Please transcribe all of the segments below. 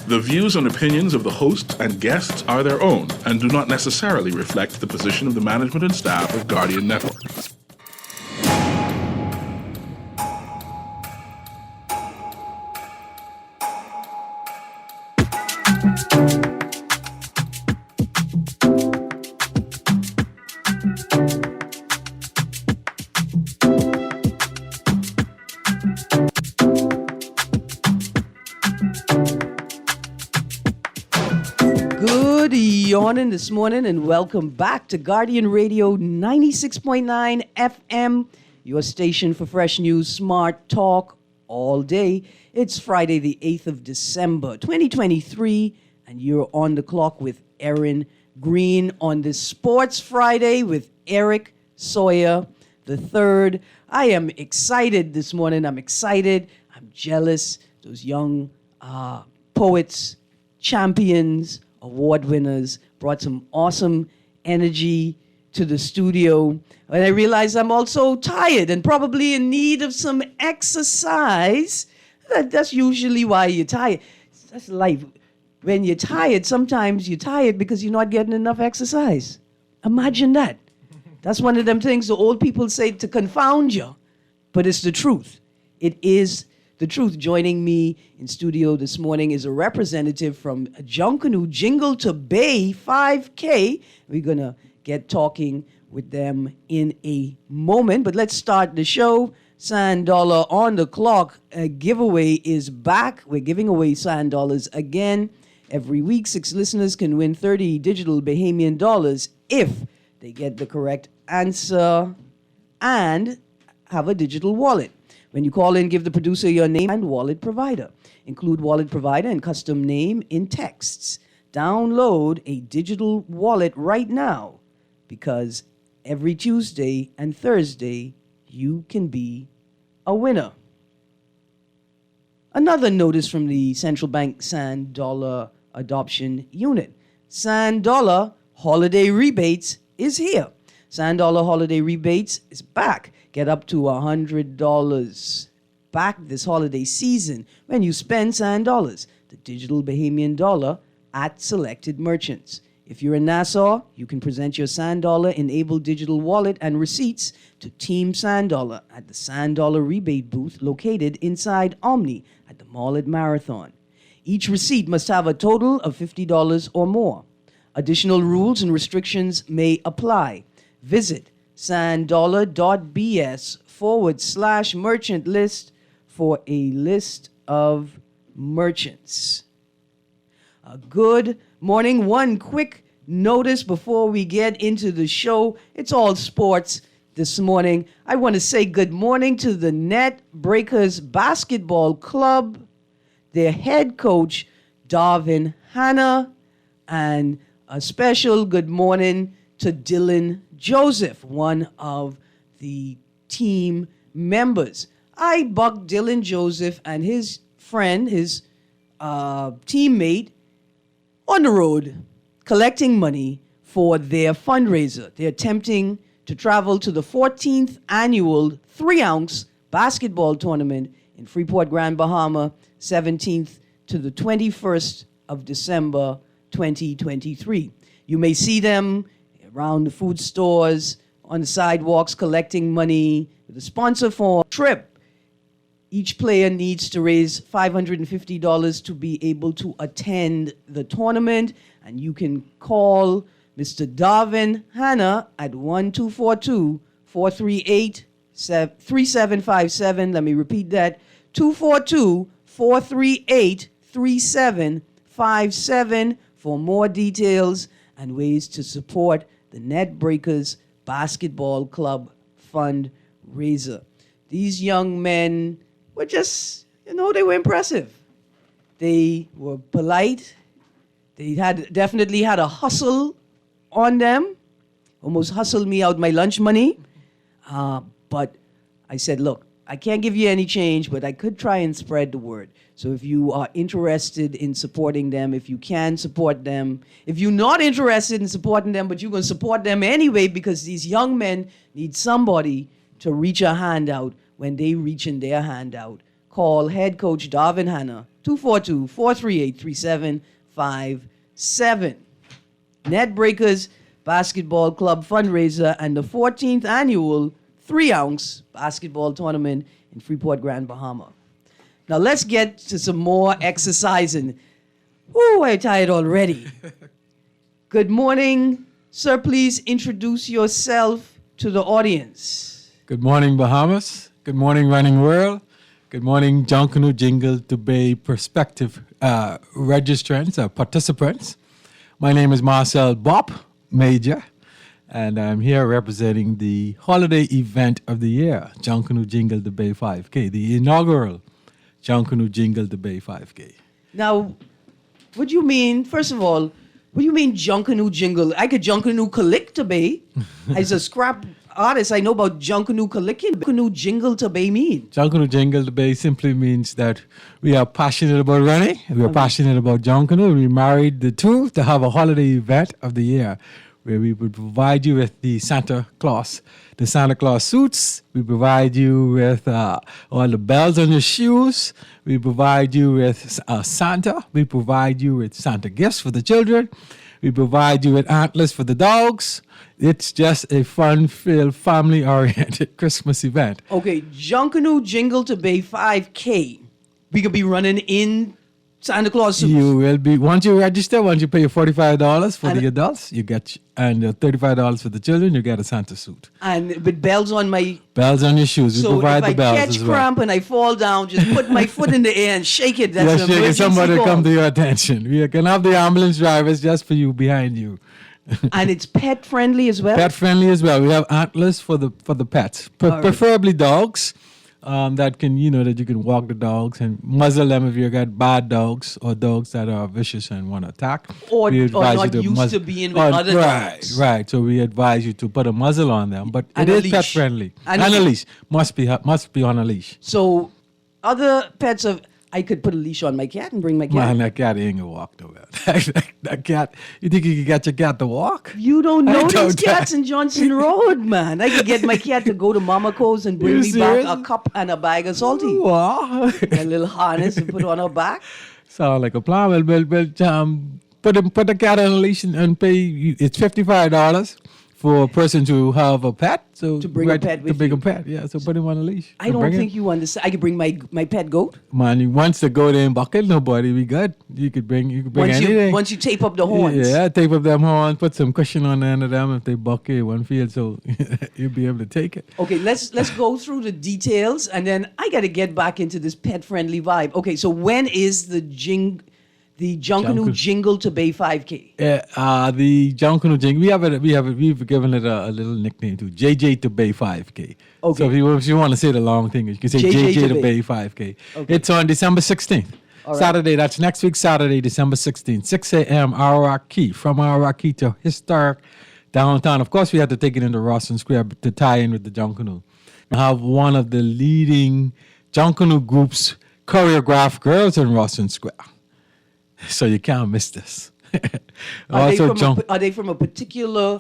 The views and opinions of the hosts and guests are their own and do not necessarily reflect the position of the management and staff of Guardian Network. Morning this morning and welcome back to Guardian Radio 96.9 FM, your station for fresh news, smart talk all day. It's Friday the 8th of December 2023 and you're on the clock with Erin, Greene on this Sports Friday with Eric Sawyer the third. I am excited this morning. I'm excited. I'm jealous. Those young poets, champions, award winners brought some awesome energy to the studio. And I realize I'm also tired and probably in need of some exercise. That's usually why you're tired. That's life. When you're tired, sometimes you're tired because you're not getting enough exercise. Imagine that. That's one of them things the old people say to confound you. But it's the truth. It is the truth. Joining me in studio this morning is a representative from Junkanoo Jingle to Bay 5K. We're going to get talking with them in a moment. But let's start the show. Sand Dollar on the clock. A giveaway is back. We're giving away Sand Dollars again. Every week, 6 listeners can win 30 digital Bahamian dollars if they get the correct answer and have a digital wallet. When you call in, give the producer your name and wallet provider. Include wallet provider and custom name in texts. Download a digital wallet right now because every Tuesday and Thursday, you can be a winner. Another notice from the Central Bank Sand Dollar Adoption Unit. Sand Dollar Holiday Rebates is here. Sand Dollar Holiday Rebates is back. Get up to $100 back this holiday season when you spend Sand Dollars, the digital Bahamian dollar, at selected merchants. If you're in Nassau, you can present your Sand Dollar enabled digital wallet and receipts to Team Sand Dollar at the Sand Dollar rebate booth located inside Omni at the Mall at Marathon. Each receipt must have a total of $50 or more. Additional rules and restrictions may apply. Visit sanddollar.bs/merchant list for a list of merchants. Good morning. One quick notice before we get into the show. It's all sports this morning. I want to say good morning to the Net Breakers Basketball Club, their head coach, Darvin Hanna, and a special good morning to Dylan Joseph, one of the team members. I bucked Dylan Joseph and his friend, his teammate, on the road collecting money for their fundraiser. They're attempting to travel to the 14th annual 3-ounce basketball tournament in Freeport, Grand Bahama, 17th to the 21st of December, 2023. You may see them around the food stores, on the sidewalks, collecting money with a sponsor for a trip. Each player needs to raise $550 to be able to attend the tournament, and you can call Mr. Darvin Hanna at 1-242-438-3757. Let me repeat that, 242-438-3757 for more details and ways to support the Net Breakers Basketball Club fundraiser. These young men were just, they were impressive. They were polite. They definitely had a hustle on them, almost hustled me out my lunch money. But I said, look, I can't give you any change, but I could try and spread the word. So if you are interested in supporting them, if you can support them, if you're not interested in supporting them, but you're going to support them anyway because these young men need somebody to reach a hand out when they reach in their hand out, call head coach Darvin Hanna, 242-438-3757. Net Breakers Basketball Club fundraiser and the 14th annual 3-ounce basketball tournament in Freeport, Grand Bahama. Now let's get to some more exercising. Ooh, I'm tired already. Good morning. Sir, please introduce yourself to the audience. Good morning, Bahamas. Good morning, Running World. Good morning, Junkanoo Jingle to Bay prospective registrants, participants. My name is Marcel Bob Major, and I'm here representing the holiday event of the year, Junkanoo Jingle to Bay 5K, the inaugural Junkanoo Jingle to Bay 5K. Now, what do you mean, first of all, what do you mean Junkanoo Jingle? I could Junkanoo Kalik to Bay. As a scrap artist, I know about Junkanoo Kalikin. Junkanoo Jingle to Bay mean? Junkanoo Jingle to Bay simply means that we are passionate about running. We are passionate about Junkanoo. We married the two to have a holiday event of the year where we would provide you with the Santa Claus suits. We provide you with all the bells on your shoes. We provide you with Santa. We provide you with Santa gifts for the children. We provide you with antlers for the dogs. It's just a fun-filled, family-oriented Christmas event. Okay, Junkanoo Jingle to Bay 5K. We could be running in Santa Claus suits. You will be, once you register, once you pay your $45 for the adults, you get, and $35 for the children, you get a Santa suit. And with bells on my... Bells on your shoes. We So provide if the bells I catch as well. cramp and I fall down, just put my foot in the air and shake it. That's Yes, an shake it, emergency somebody call. come to your attention. We can have the ambulance drivers just for you, behind you. And it's pet friendly as well? Pet friendly as well. We have antlers for the pets, right. preferably dogs. That can, that you can walk the dogs and muzzle them if you got bad dogs or dogs that are vicious and want to attack. Or We advise not you used to being with other dogs. Right. So we advise you to put a muzzle on them, but And it a is pet leash. friendly. And And a- a leash must be on a leash. So other pets of... I could put a leash on my cat and bring my cat. Man, that cat ain't gonna walk nowhere. that cat, you think you can get your cat to walk? You don't know these don't. cats in Johnson Road, man. I could get my cat to go to Mama Co's and bring You me serious? back a cup and a bag of salty. Wow. A little harness and put on her back. Sound like a plan. Well, put the cat on a leash and pay. It's $55 for a person to have a pet. So To bring a pet to with bring you. a pet. Yeah. So put him on a leash. I don't think you understand. I could bring my pet goat. Man, once the goat ain't bucket, nobody we good. You could bring anything. Once you tape up the horns. Yeah, tape up them horns, put some cushion on the end of them if they bucket one field, so you'll be able to take it. Okay, let's go through the details, and then I got to get back into this pet-friendly vibe. Okay, so when is the Junkanoo Jingle to Bay 5K? The Junkanoo Jingle, we've given it a little nickname too, JJ to Bay 5K. Okay. So if you want to say the long thing, you can say JJ to Bay 5K. Okay. It's on December 16th. All right. Saturday, that's next week, Saturday, December 16th, 6 a.m., Arawaki, from Arawaki to historic downtown. Of course, we had to take it into Rawson Square to tie in with the Junkanoo. We have one of the leading Junkanoo groups choreographed girls in Rawson Square. So you can't miss this. Are they from a particular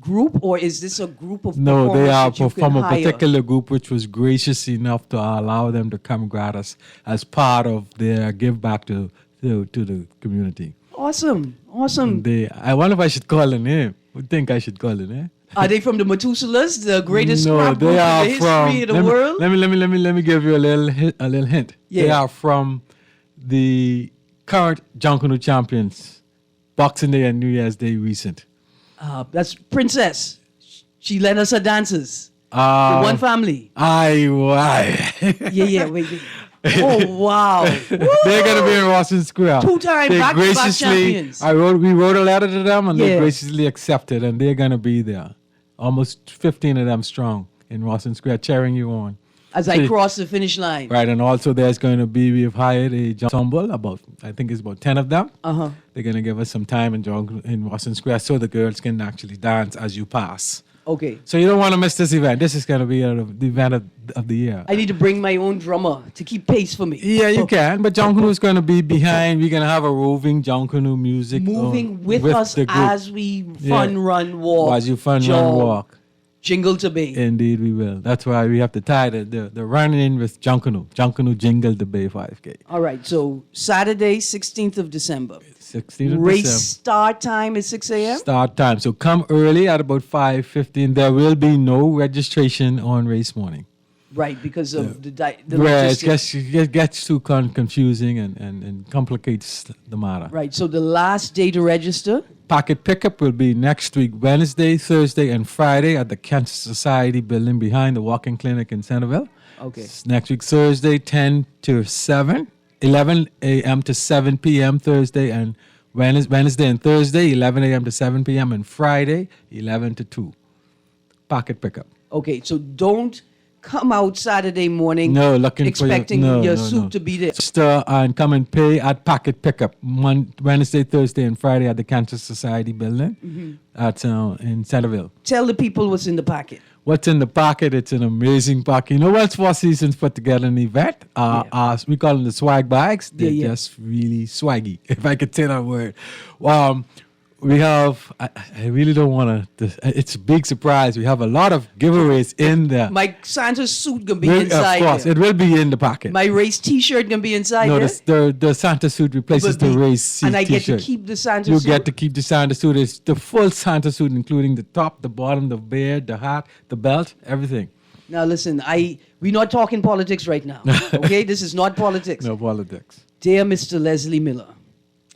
group, or is this a group of No, they performers are that you can from a hire? particular group which was gracious enough to allow them to come gratis as part of their give back to the community. Awesome. I wonder if I should call the name. I think I should call the name. Are they from the Methuselahs, the greatest No, scrap group they in are the history of the world? Let me give you a little hint. Yeah. They are from the current Junkanoo champions, Boxing Day and New Year's Day recent. That's Princess. She led us her dances. The one family. Why? Yeah, wait. Oh, wow. They're gonna be in Rawson Square. Two-time They back-to-back graciously- champions. We wrote a letter to them, and Yeah. they graciously accepted, and they're gonna be there. Almost 15 of them strong in Rawson Square, cheering you on. As I cross the finish line. Right, and also there's going to be, we've hired a ensemble, I think it's about 10 of them. Uh-huh. They're going to give us some time in Rawson Square so the girls can actually dance as you pass. Okay. So you don't want to miss this event. This is going to be the event of the year. I need to bring my own drummer to keep pace for me. Yeah, you can, but Junkanoo is going to be behind. We're going to have a roving Junkanoo music. Moving with us the group. as we fun, run, walk. As you fun, jog, run, walk. Jingle to Bay. Indeed, we will. That's why we have to tie the run in with Junkanoo. Junkanoo Jingle the Bay 5K. All right, so Saturday, 16th of December. 16th of Race December. start time is 6 a.m.? Start time. So come early at about 5:15. There will be no registration on race morning. Right, because of the Where it logistics. gets too confusing and complicates the matter. Right, so the last day to register? Pocket pickup will be next week, Wednesday, Thursday, and Friday at the Cancer Society building behind the walk-in clinic in Centerville. Okay. It's next week, Thursday, 10 to 7, 11 a.m. to 7 p.m. Thursday, and Wednesday and Thursday, 11 a.m. to 7 p.m., and Friday, 11 to 2. Pocket pickup. Okay, so don't come out Saturday morning No, looking expecting for your suit to be there. Register and come and pay at Pocket Pickup Wednesday, Thursday, and Friday at the Cancer Society building at in Centerville. Tell the people what's in the packet. What's in the pocket? It's an amazing pocket. You know what's Four Seasons put together an event? We call them the swag bags. They're just really swaggy, if I could say that word. We have, I really don't want to, it's a big surprise. We have a lot of giveaways in there. My Santa suit gonna be inside. Of course, there. it will be in the pocket. My race T-shirt gonna be inside No, there. the Santa suit replaces the race and I get to t-shirt. keep the Santa You suit. get to keep the Santa suit. It's the full Santa suit, including the top, the bottom, the beard, the hat, the belt, everything. Now listen, we're not talking politics right now. Okay, this is not politics. No politics. Dear Mr. Leslie Miller,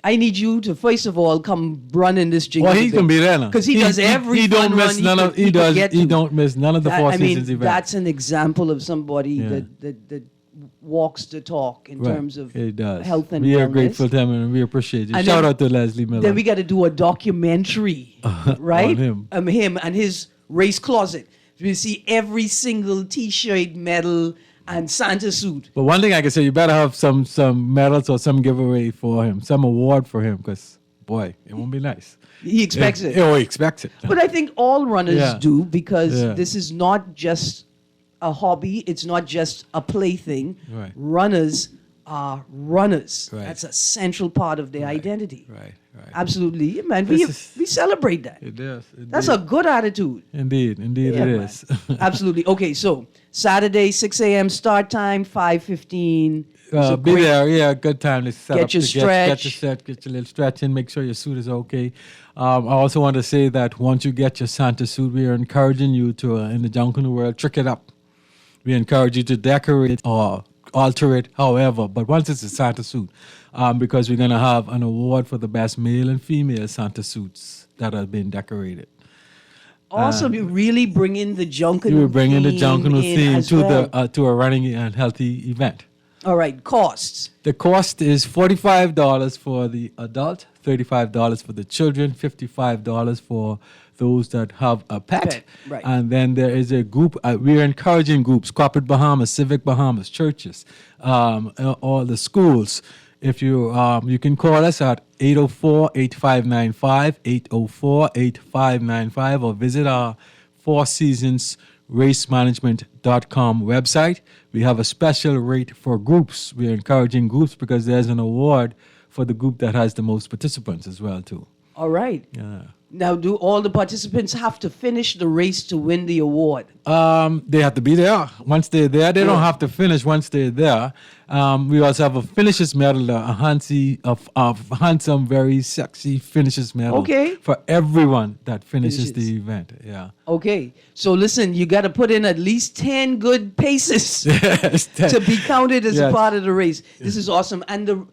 I need you to first of all come run in this jingle. Well, he can be there now. Because he does every he don't fun miss run none of he does get he to. don't miss none of the Four Seasons events. That's an example of somebody Yeah. that walks the talk in Right. terms of It does. health and we wellness. are grateful to him and we appreciate you. And Shout then- out to Leslie Miller. Then we got to do a documentary, right? On him. Him and his race closet. We see every single T-shirt, medal, and Santa suit. But one thing I can say, you better have some medals or some giveaway for him, some award for him, because boy, it won't be nice. He expects it. Oh, he expects it. But I think all runners Yeah. do, because Yeah. this is not just a hobby. It's not just a plaything. Right. Runners are runners. Right. That's a central part of their identity. Right. Absolutely. Yeah, man. This We celebrate that. It is. That's a good attitude. Indeed Yeah, it man. is. Absolutely. Okay, so Saturday, 6 a.m. start time, 5:15. Be there, yeah, good time to set Get up. your to stretch. Get your little stretch in, make sure your suit is okay. I also want to say that once you get your Santa suit, we are encouraging you to, in the Junkanoo world, trick it up. We encourage you to decorate it or alter it, however, but once it's a Santa suit, because we're going to have an award for the best male and female Santa suits that have been decorated. Also, you really bring in the Junkanoo You will bring in the theme Junkanoo in theme as to well. to a running and healthy event. All right, costs. The cost is $45 for the adult, $35 for the children, $55 for those that have a pet. Right. And then there is a group, we're encouraging groups, Corporate Bahamas, Civic Bahamas, churches, all the schools. If you can call us at 804-8595, 804-8595, or visit our Four Seasons racemanagement.com website. We have a special rate for groups. We're encouraging groups because there's an award for the group that has the most participants as well too. All right. Yeah. Now, do all the participants have to finish the race to win the award? They have to be there. Once they're there, they don't have to finish once they're there. We also have a finisher's medal, a handsome, very sexy finisher's medal Okay. for everyone that finishes Finishes. the event. Yeah. Okay. So listen, you got to put in at least 10 good paces Yes, to be counted as a Yes. part of the race. This is awesome. And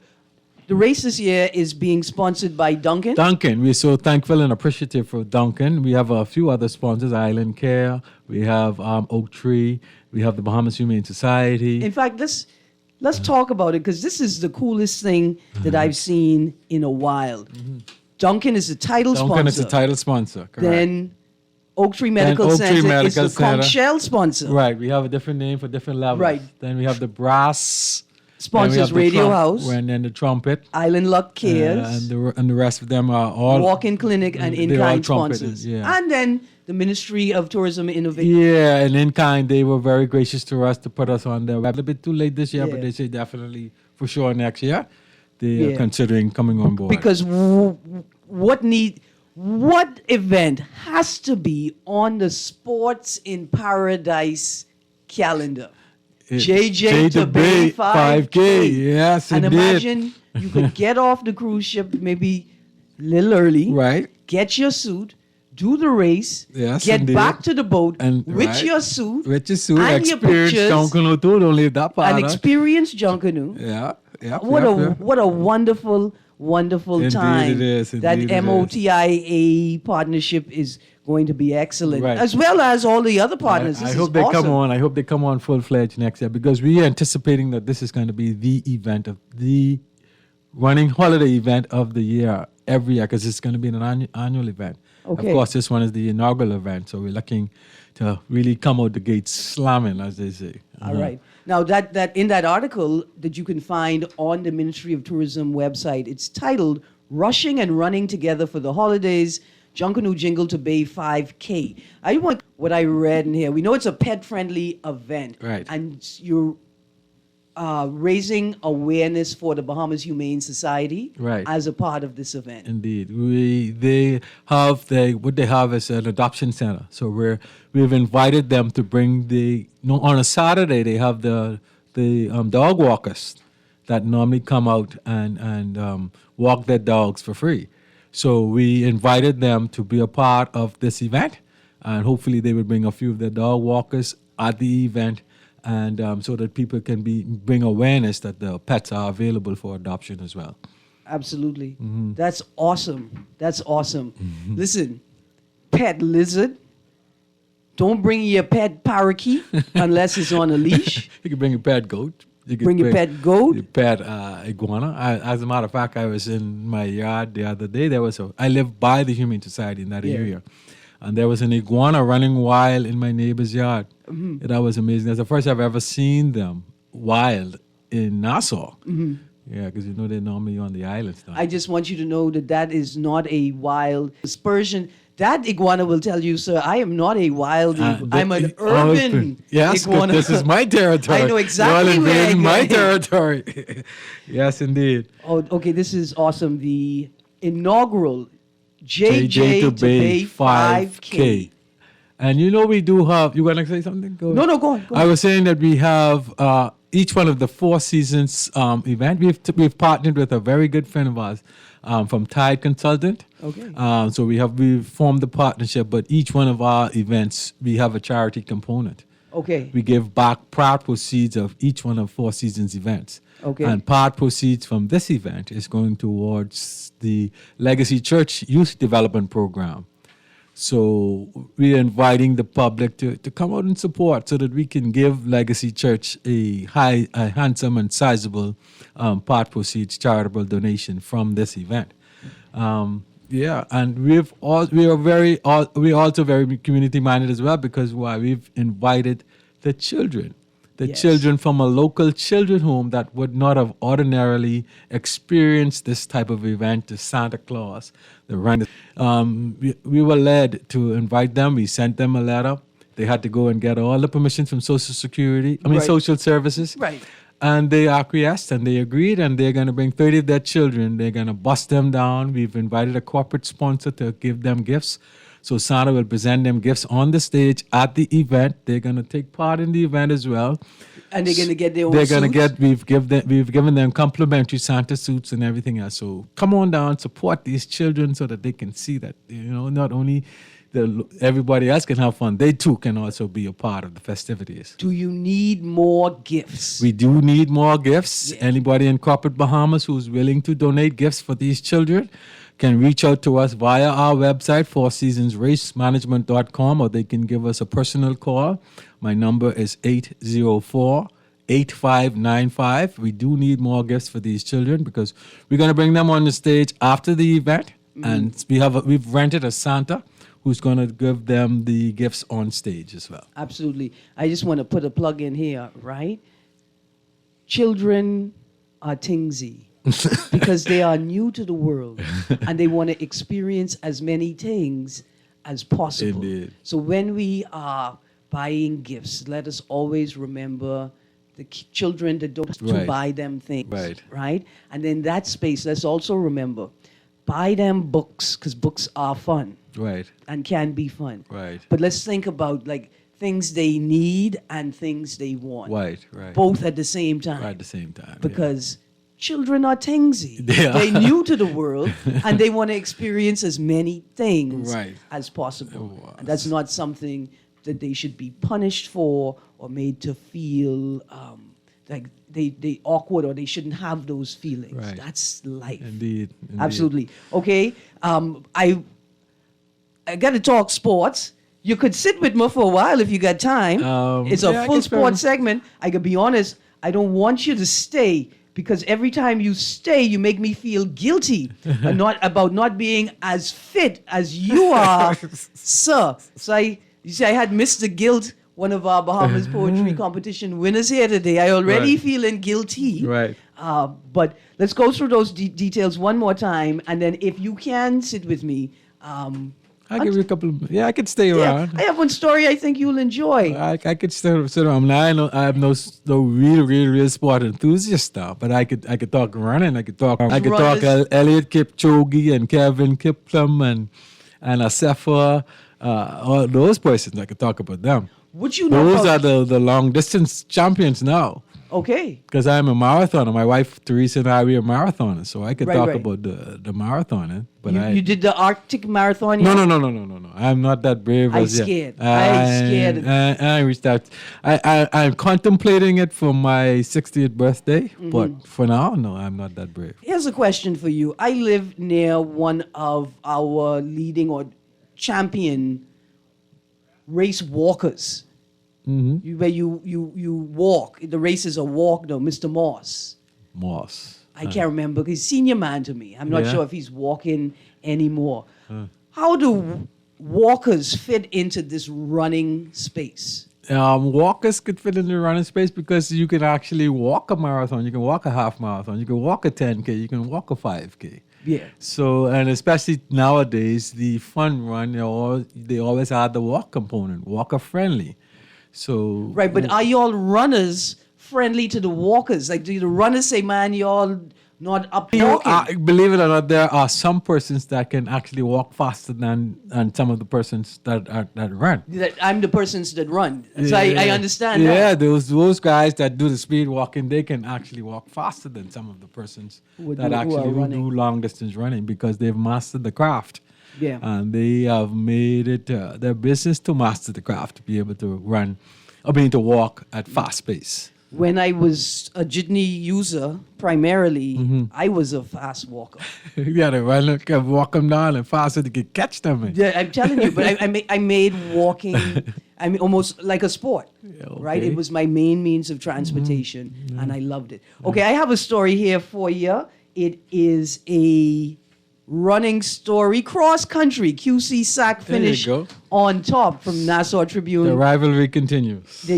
the race this year is being sponsored by Duncan. Duncan, we're so thankful and appreciative for Duncan. We have a few other sponsors, Island Care, we have Oak Tree, we have the Bahamas Humane Society. In fact, let's talk about it, because this is the coolest thing that I've seen in a while. Duncan is the title Duncan sponsor. is the title sponsor, correct. Then Oak Tree Medical Oak Tree Center is Medical the Center. conch shell sponsor. Right, we have a different name for different levels. Right. Then we have the brass. Sponsors then we have the Radio House, And then the trumpet. Island Luck Cares, And the rest of them are all. Walk-in Clinic, and they're all in-kind trumpeted, sponsors. yeah. And then the Ministry of Tourism Innovation. Yeah, and in kind, they were very gracious to us to put us on their web. A bit too late this year, Yeah. but they say definitely for sure next year. They Yeah. are considering coming on board. Because what event has to be on the Sports in Paradise calendar? JJ to Bay 5K. Yes, and indeed. imagine you could get off the cruise ship maybe a little early, Right. get your suit, do the race, Yes, get indeed. back to the boat And- with right. your suit, With your suit, and your experience pictures, Junkanoo too. Don't leave that part and out. experience Junkanoo. Yeah. Yeah. What a wonderful Indeed time. it is, That indeed it is. MOTIA partnership is going to be excellent, Right. as well as all the other partners. I This hope is they awesome. come on. I hope they come on full fledged next year because we are anticipating that this is going to be the event of the running holiday event of the year every year because it's going to be an annual event. Okay. Of course, this one is the inaugural event, so we're looking to really come out the gates slamming, as they say. All right. Now that in that article that you can find on the Ministry of Tourism website, it's titled "Rushing and Running Together for the Holidays: Junkanoo Jingle to Bay 5K." I want what I read in here. We know it's a pet-friendly event, Right. And you're raising awareness for the Bahamas Humane Society, Right. as a part of this event. Indeed, what they have is an adoption center. So we've invited them to bring on a Saturday they have the dog walkers that normally come out and walk their dogs for free. So we invited them to be a part of this event, and hopefully they will bring a few of their dog walkers at the event. And so that people can bring awareness that the pets are available for adoption as well. Absolutely. Mm-hmm. That's awesome. That's awesome. Listen, pet lizard, don't bring your pet parakeet unless it's on a leash. You can bring a pet goat. You can Bring your pet goat. Your pet iguana. As a matter of fact, I was in my yard the other day. I live by the Humane Society in that Yeah. area. And there was an iguana running wild in my neighbor's yard. Mm-hmm. That was amazing. That's the first I've ever seen them wild in Nassau. Mm-hmm. Yeah, because they're normally on the islands now. I just want you to know that is not a wild dispersion. That iguana will tell you, sir, I am not a wild I'm an urban Yes, iguana. this is my territory. I know exactly You're where I invading my go. territory. Yes, indeed. Oh, okay, this is awesome. The inaugural JJ to Bay 5K. And we do have, you want to say something? Go ahead. No, go on. I was saying that we have each one of the Four Seasons event. We've partnered with a very good friend of ours from Tide Consultant. Okay. So we've formed a partnership, but each one of our events, we have a charity component. Okay. We give back part proceeds of each one of Four Seasons events. Okay. And part proceeds from this event is going towards the Legacy Church Youth Development Program. So we're inviting the public to come out and support so that we can give Legacy Church a handsome and sizable part proceeds charitable donation from this event. And we're also very community minded as well because we've invited the children. The Yes. children from a local children home that would not have ordinarily experienced this type of event, the Santa Claus, the run. We were led to invite them. We sent them a letter. They had to go and get all the permissions from Right. Social Services. Right. And they acquiesced and they agreed, and they're going to bring 30 of their children. They're going to bust them down. We've invited a corporate sponsor to give them gifts. So Santa will present them gifts on the stage at the event. They're going to take part in the event as well. And they're going to get their own They're going to suits? get, we've given them complimentary Santa suits and everything else. So come on down, support these children so that they can see that, not only everybody else can have fun, they too can also be a part of the festivities. Do you need more gifts? We do need more gifts. Anybody in corporate Bahamas who's willing to donate gifts for these children can reach out to us via our website, fourseasonsracemanagement.com, or they can give us a personal call. My number is 804-8595. We do need more gifts for these children because we're going to bring them on the stage after the event, and we've rented a Santa who's going to give them the gifts on stage as well. Absolutely. I just want to put a plug in here, right? Children are tingsy because they are new to the world and they want to experience as many things as possible. Indeed. So when we are buying gifts, let us always remember the children that don't to Right. buy them things, Right. right? And in that space, let's also remember buy them books because books are fun Right. and can be fun. Right. But let's think about like things they need and things they want. Right. Right. Both at the same time. At the same time. Because children are tingsy. They are. They're new to the world and they want to experience as many things Right. as possible. Yes. And that's not something that they should be punished for or made to feel like they awkward or they shouldn't have those feelings. Right. That's life. Indeed. Absolutely. Okay. I got to talk sports. You could sit with me for a while if you got time. It's a yeah, I full guess sports so. segment. I can be honest, I don't want you to stay because every time you stay, you make me feel guilty and about not being as fit as you are, sir. So you see, I had Mr. Guilt, one of our Bahamas poetry competition winners here today. I already Right. feeling guilty. Right. But let's go through those details one more time, and then if you can sit with me. I'll give you a couple of, I could stay Yeah, around. I have one story I think you'll enjoy. I could still sit around. Now I have no real sport enthusiast stuff, but I could talk running. I could talk Runners. Elliot Kipchoge and Kevin Kiplum and Asefa, all those persons. I could talk about them. Would you know Those about- are the long distance champions now. Okay. Because I'm a marathoner. My wife Teresa and I we are marathoners, so I could Right, talk right. about the marathoning. But You did the Arctic Marathon? No, yeah? no. I'm not that brave I'm as yet. scared. I'm scared. I reached that. I'm contemplating it for my 60th birthday, Mm-hmm. but for now, no, I'm not that brave. Here's a question for you. I live near one of our leading or champion race walkers. Mm-hmm. Where you walk. The race is a walk, though, Mr. Moss. Moss. I can't remember. He's senior man to me. I'm not Yeah. sure if he's walking anymore. How do walkers fit into this running space? Walkers could fit in the running space because you can actually walk a marathon, you can walk a half marathon, you can walk a 10K, you can walk a 5K. Yeah. So, and especially nowadays, the fun run, they always add the walk component, walker friendly. So, Right, but are y'all runners friendly to the walkers? Like, do the runners say, man, y'all not up walking? believe it or not, there are some persons that can actually walk faster than some of the persons that run. That I'm the persons that run. So I understand Yeah, that. those guys that do the speed walking, they can actually walk faster than some of the persons Who that do- who are actually running. do long distance running because they've mastered the craft. Yeah. And they have made it their business to master the craft, to be able to to walk at fast pace. When I was a jitney user, primarily, Mm-hmm. I was a fast walker. You gotta walk them down and faster to get catch them. Man. Yeah, I'm telling you, but I made walking, almost like a sport, right? okay. It was my main means of transportation, and I loved it. Okay, I have a story here for you. It is a running story, cross country, QC SAC There you finish go. on top from Nassau Tribune. The rivalry continues.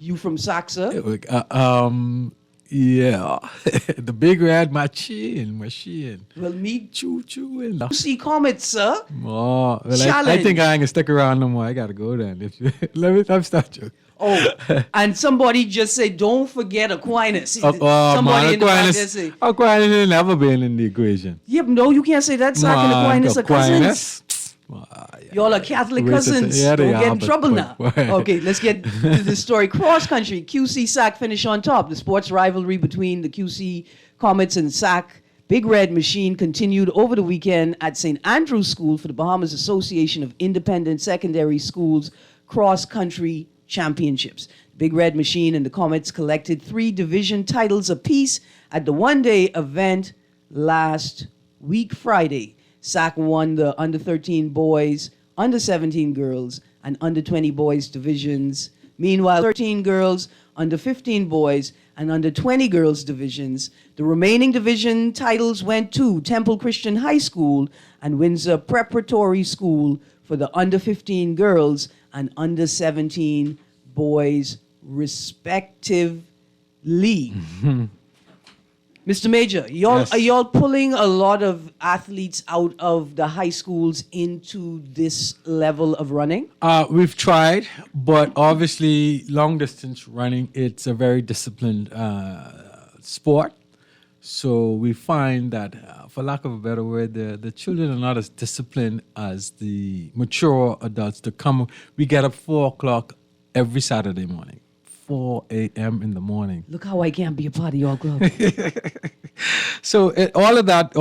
You from SAC, sir? Yeah, the big red machine. Well, me Choo choo and QC Comet, sir. Oh, well, I Challenge. think I ain't gonna stick around no more. I gotta go then. Let me start you. Oh, and somebody just said, don't forget Aquinas. Somebody Man, in the back there say, Aquinas ain't never been in the equation. yep, no, you can't say that. SAC and Aquinas are cousins. Y'all are Catholic Racist. cousins. Yeah, they Don't get are, in but- trouble but- now. Okay, let's get to the story. Cross country, QC SAC finish on top. The sports rivalry between the QC Comets and SAC Big Red Machine continued over the weekend at St. Andrew's School for the Bahamas Association of Independent Secondary Schools Cross Country Championships. Big Red Machine and the Comets collected 3 division titles apiece at the one-day event last week, Friday. SAC won the under 13 boys, under 17 girls, and under 20 boys divisions. Meanwhile, 13 girls, under 15 boys, and under 20 girls divisions. The remaining division titles went to Temple Christian High School and Windsor Preparatory School for the under 15 girls and under 17 boys, respectively. Mr. Major, Yes. are y'all pulling a lot of athletes out of the high schools into this level of running? We've tried, but obviously, long distance running, it's a very disciplined sport. So we find that for for lack of a better word, the children are not as disciplined as the mature adults to come. We get up 4 o'clock every Saturday morning, 4 a.m. in the morning. Look how I can't be a part of your club. So all of that,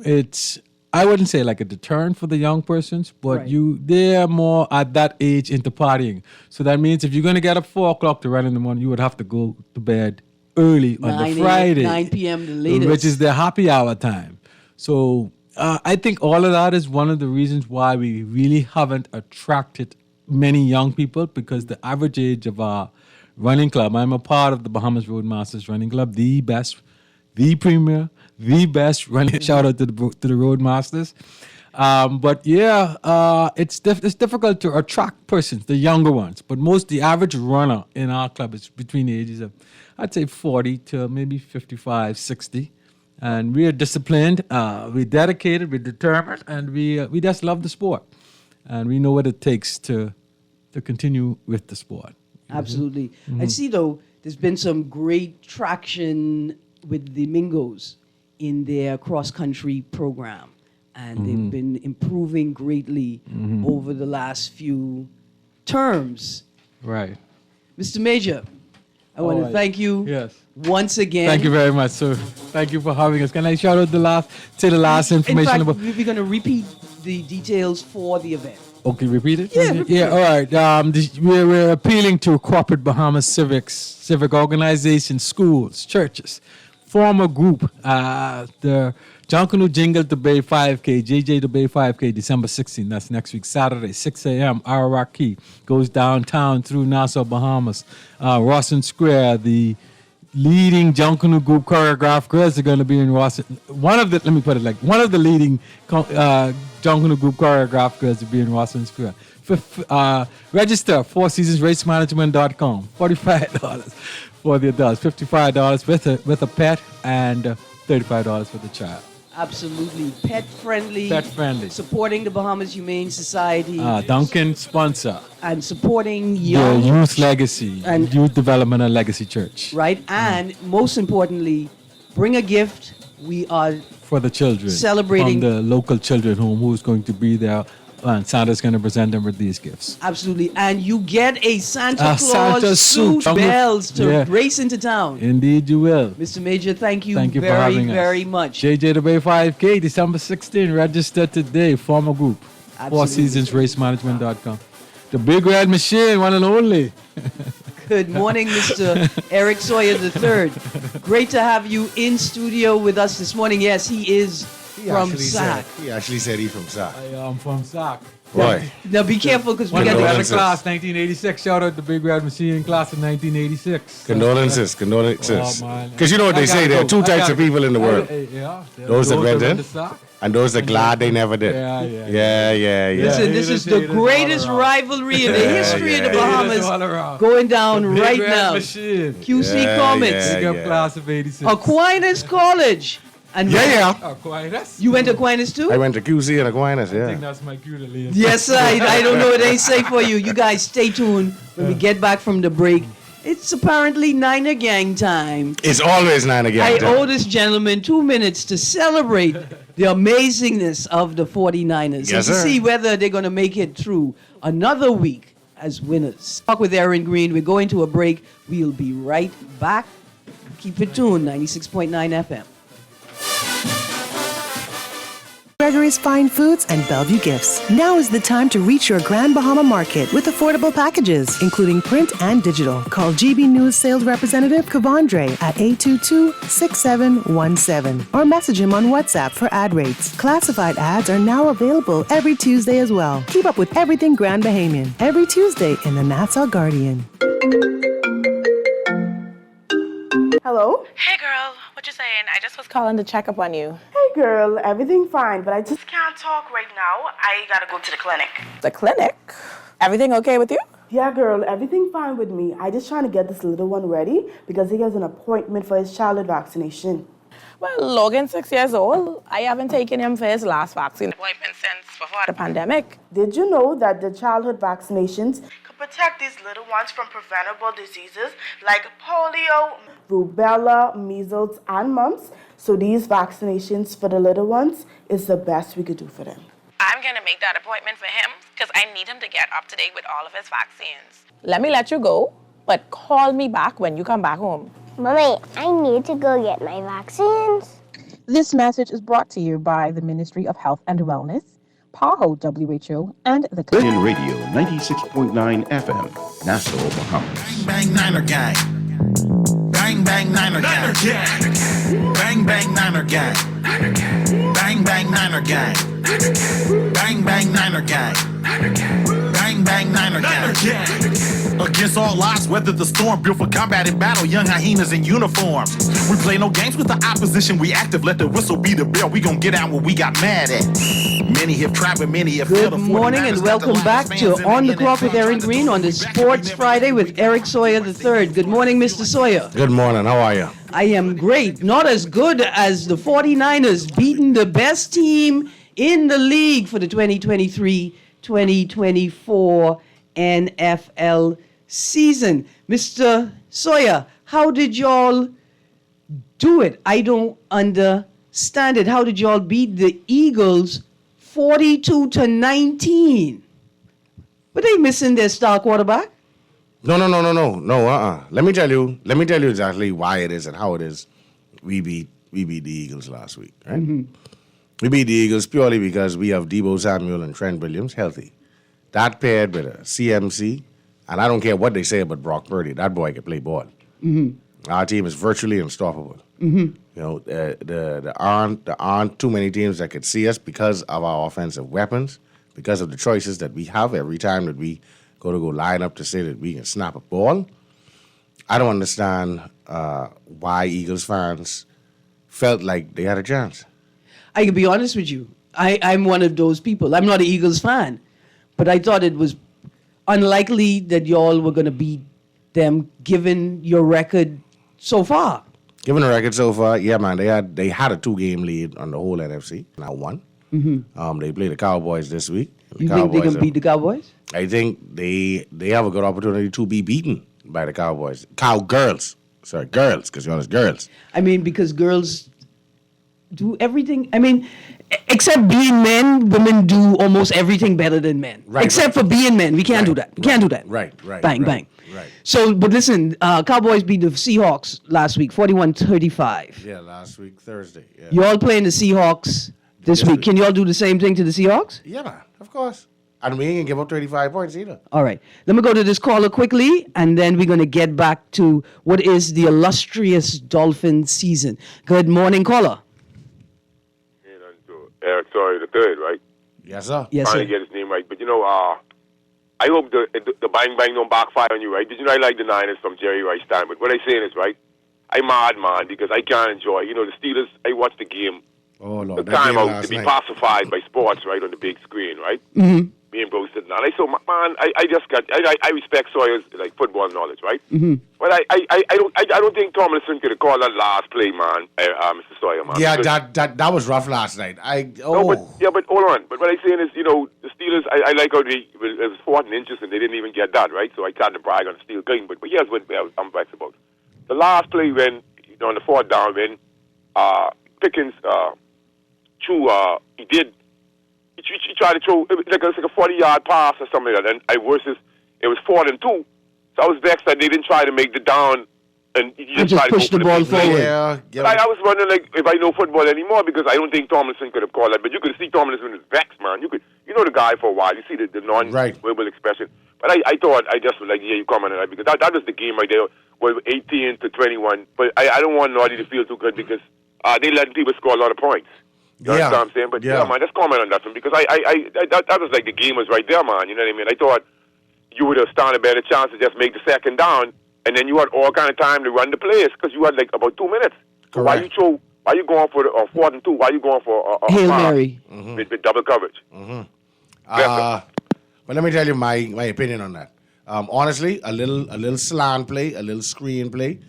it's, I wouldn't say like a deterrent for the young persons, but Right. they're more at that age into partying. So that means if you're going to get up 4 o'clock to run in the morning, you would have to go to bed early on the 9 Friday, 9 p.m. the latest. which is their happy hour time. So I think all of that is one of the reasons why we really haven't attracted many young people, because the average age of our running club, I'm a part of the Bahamas Roadmasters Running Club, the best, the premier, the best running. Shout out to the Roadmasters. But yeah, it's difficult to attract persons, the younger ones. But the average runner in our club is between the ages of, I'd say 40 to maybe 55, 60. And we are disciplined, we're dedicated, we're determined, and we just love the sport. And we know what it takes to continue with the sport. Absolutely. I see, though, there's been some great traction with the Mingos in their cross-country program. And they've been improving greatly over the last few terms. Right. Mr. Major, I want to thank you once again. Thank you very much, sir. Thank you for having us. Can I shout out the last information In fact, about? we're going to repeat the details for the event. Okay, repeat it. Yeah, repeat yeah. All right. We're appealing to corporate Bahamas civic organizations, schools, churches, form a group. The Junkanoo Jingle to Bay 5K, JJ to Bay 5K, December 16th. That's next week, Saturday, 6 a.m. Ararat Key goes downtown through Nassau, Bahamas. Rawson Square, the leading Junkanoo group choreographed girls are going to be in Rawson. One of the leading Junkanoo group choreographed girls will be in Rawson Square. Register, fourseasonsracemanagement.com. $45 for the adults, $55 with a pet, and $35 for the child. Absolutely. Pet friendly. Pet friendly. Supporting the Bahamas Humane Society. Duncan sponsor. And supporting The young. Youth Legacy, And- Youth Development and Legacy Church. Right? And most importantly, bring a gift. We are For the children. Celebrating- From the local children home who's going to be there. And Santa's going to present them with these gifts. absolutely. And you get a Santa A Claus Santa suit, suit. bells to Yeah. race into town. Indeed, you will. Mr. Major, thank you, Thank you for very, having us. very much. JJ the Bay 5K, December 16. Register today. Form a group. Absolutely. fourseasonsracemanagement.com. The Big Red Machine, one and only. Good morning, Mr. Eric Sawyer III. Great to have you in studio with us this morning. Yes, he is from SAC. He actually said he's from SAC. I am from SAC. Boy, Now be careful because we One got of the to other Condolences. class, 1986. Shout out to Big Red Machine class of 1986. condolences. Oh, man. Because you know what I they say, gotta there are go. two I types gotta of people in the go. world. Yeah. Those that went in, the SAC. and those that glad they never did. Yeah. Listen, this is the haters all greatest around. rivalry in the history of the Haters all Bahamas around. going down Big right Red now. Machine. QC Yeah, Comets, yeah. Big up class of 86. Aquinas College. And Yeah. Aquinas? You went to Aquinas too? I went to QC and Aquinas, I think yeah. that's my cue to leave. Yes, I don't know what they say for you. You guys stay tuned when we get back from the break. It's apparently Niner Gang time. It's always 9 again. I owe this gentleman 2 minutes to celebrate the amazingness of the 49ers Yes, and to sir. see whether they're going to make it through another week as winners. Talk with Erin Greene. We're going to a break. We'll be right back. Keep it tuned, 96.9 FM. Gregory's Fine Foods and Bellevue Gifts. Now is the time to reach your Grand Bahama Market with affordable packages, including print and digital. Call GB News Sales Representative Kavandre at 822-6717 or message him on WhatsApp for ad rates. Classified ads are now available every Tuesday as well. Keep up with everything Grand Bahamian every Tuesday in the Nassau Guardian. Hello? Hey girl, what you saying? I just was calling to check up on you. Hey girl, everything fine, but I just can't talk right now. I gotta go to the clinic. The clinic? Everything okay with you? Yeah, girl, everything fine with me. I just trying to get this little one ready because he has an appointment for his childhood vaccination. Well, Logan's 6 years old. I haven't taken him for his last vaccine appointment since before the pandemic. Did you know that the childhood vaccinations could protect these little ones from preventable diseases like polio, rubella, measles, and mumps. So these vaccinations for the little ones is the best we could do for them. I'm going to make that appointment for him because I need him to get up to date with all of his vaccines. Let me let you go, but call me back when you come back home. Mommy, I need to go get my vaccines. This message is brought to you by the Ministry of Health and Wellness, PAHO WHO, and the Guardian Radio 96.9 FM, Nassau, Bahamas. Bang, bang, Niner gang. Bang, bang, Niner gang. Bang, bang, Niner gang. Bang, bang, Niner gang. Bang, bang, Niner gang. Bang, bang, Niner gang. Against all odds, weather the storm, built for combat and battle, young hyenas in uniforms. We play no games with the opposition, we active, let the whistle be the bell, we gon' get out what we got mad at. Many have tried, but many have failed. Good morning and welcome back to On the Clock with Erin Greene on the Sports Friday with Eric Sawyer III. Good morning, Mr. Sawyer. Good morning. How are you? I am great. Not as good as the 49ers beating the best team in the league for the 2023-2024 NFL season. Mr. Sawyer, how did y'all do it? I don't understand it. How did y'all beat the Eagles 42-19? But they missing their star quarterback? No. Let me tell you exactly why it is and how it is. We beat the Eagles last week, right? Mm-hmm. We beat the Eagles purely because we have Deebo Samuel and Trent Williams healthy. That paired with a CMC, and I don't care what they say about Brock Purdy, that boy can play ball. Mm-hmm. Our team is virtually unstoppable. Mm-hmm. You know, there aren't too many teams that could see us because of our offensive weapons, because of the choices that we have every time that we go line up to say that we can snap a ball. I don't understand why Eagles fans felt like they had a chance. I can be honest with you. I'm one of those people. I'm not an Eagles fan, but I thought it was unlikely that y'all were going to beat them given your record so far. Given the record so far, yeah, man, they had a 2-game lead on the whole NFC. Now won. Mm-hmm. They play the Cowboys this week. You think they can beat the Cowboys? I think they have a good opportunity to be beaten by the Cowboys. Cowgirls. Sorry, girls, because y'all is girls. I mean, because girls do everything. I mean, except being men, women do almost everything better than men. Right, except for being men. We can't do that. We can't do that. Right. Bang. Right. So, but listen, Cowboys beat the Seahawks last week, 41-35. Yeah, last week, Thursday. Yeah. You all playing the Seahawks this week. Can you all do the same thing to the Seahawks? Yeah, man, of course. And we ain't going to give up 35 points either. All right. Let me go to this caller quickly, and then we're going to get back to what is the illustrious Dolphin season. Good morning, caller. Eric Sawyer III, right? Yes, sir. Yes, Trying to get his name right. But, you know, I hope the bang bang don't backfire on you, right? Did you know I like the Niners from Jerry Rice time? But what I'm saying is, right, I'm mad, man, because I can't enjoy. You know, the Steelers, I watched the game. Oh, Lord. The time out to be pacified by sports, right, on the big screen, right? Mm-hmm. Me and bro sitting down. I respect Sawyer's like football knowledge, right? Mm-hmm. But I don't think Tomlinson could have called that last play, man, Mr. Sawyer, man. Yeah, that was rough last night. No, but hold on. But what I'm saying is, you know, the Steelers, I like how it was 4 inches and they didn't even get that, right? So I can't brag on the Steel game. But here's what I'm vexed about. The last play when, you know, on the 4th down when Pickens he tried to throw like a 40-yard pass or something like that, and versus it was 4th and 2. So I was vexed that they didn't try to make the down and just push the ball forward. Yeah. But I was wondering like if I know football anymore because I don't think Tomlinson could have called that. But you could see Tomlinson was vexed, man. You know the guy for a while. You see the non-verbal expression. But I thought I just was like, yeah, you comment on that because that was the game right there, was 18-21. But I don't want Naughty to feel too good because they let people score a lot of points. You understand what I'm saying? But yeah, man, just comment on that one because that was like the game was right there, man. You know what I mean? I thought you would have stand a better chance to just make the 2nd down, and then you had all kind of time to run the plays because you had like about 2 minutes. So why you going for 4th and 2? Why you going for a Hail Mary with double coverage? Mm-hmm. But let me tell you my opinion on that. Honestly, a little slant play, a little screen play,